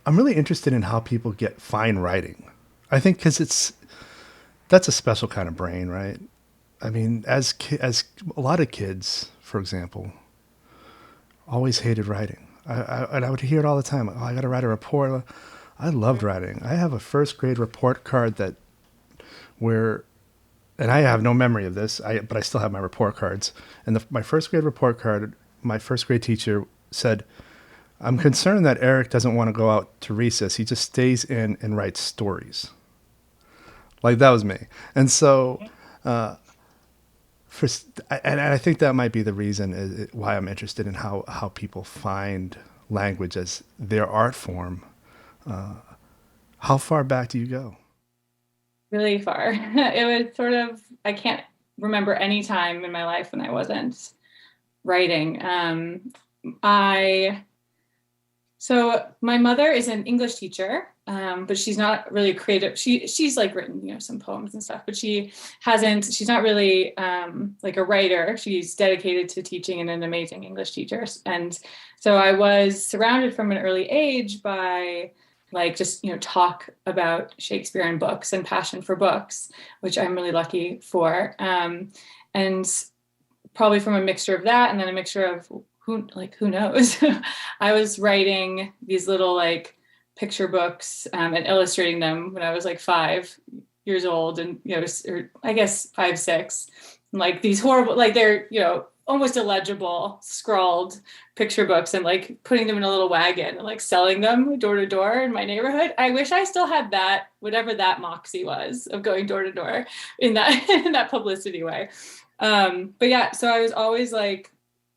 I'm really interested in how people get fine writing. I think because that's a special kind of brain, right? I mean, as a lot of kids, for example, always hated writing. And I would hear it all the time. Oh, I got to write a report. I loved writing. I have a first grade report card and I have no memory of this, but I still have my report cards. And my first grade report card, my first grade teacher said, "I'm concerned that Eric doesn't want to go out to recess. He just stays in and writes stories." Like, that was me. And so, and I think that might be the reason why I'm interested in how people find language as their art form. How far back do you go? Really far. It was sort of, I can't remember any time in my life when I wasn't writing. So my mother is an English teacher, but she's not really creative. She's like written, some poems and stuff, but she's not really like a writer. She's dedicated to teaching and an amazing English teacher. And so I was surrounded from an early age by like just, talk about Shakespeare and books and passion for books, which I'm really lucky for. And probably from a mixture of that and then a mixture of who knows? I was writing these little like picture books and illustrating them when I was like 5 years old and, or I guess 5, 6, and like these horrible, like they're, almost illegible scrawled picture books and like putting them in a little wagon and like selling them door to door in my neighborhood. I wish I still had that, whatever that moxie was of going door to door in that publicity way. But yeah, so I was always like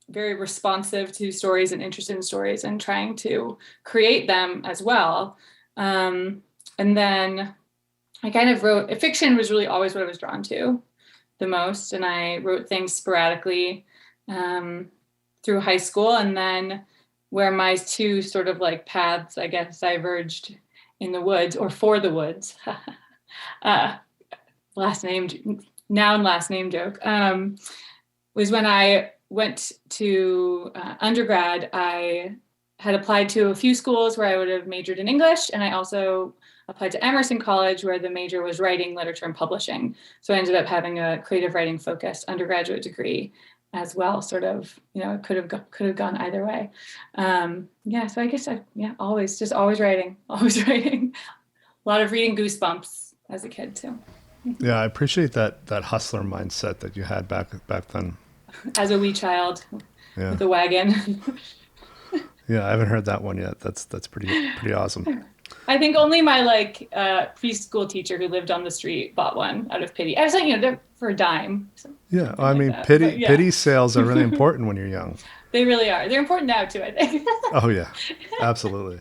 very responsive to stories and interested in stories and trying to create them as well. And then I kind of wrote, fiction was really always what I was drawn to the most. And I wrote things sporadically through high school. And then where my two sort of like paths, I guess, diverged in the woods or for the woods, noun last name joke, was when I went to undergrad. I had applied to a few schools where I would have majored in English. And I also applied to Emerson College, where the major was writing, literature, and publishing. So I ended up having a creative writing focused undergraduate degree as well. Sort of, it could have gone either way. So I guess always writing. A lot of reading Goosebumps as a kid too. Yeah, I appreciate that hustler mindset that you had back then. As a wee child, with a wagon. Yeah, I haven't heard that one yet. That's pretty awesome. I think only my preschool teacher who lived on the street bought one out of pity. I was like, they're for a dime. Yeah, I mean, pity sales are really important when you're young. They really are. They're important now too, I think. Oh yeah, absolutely.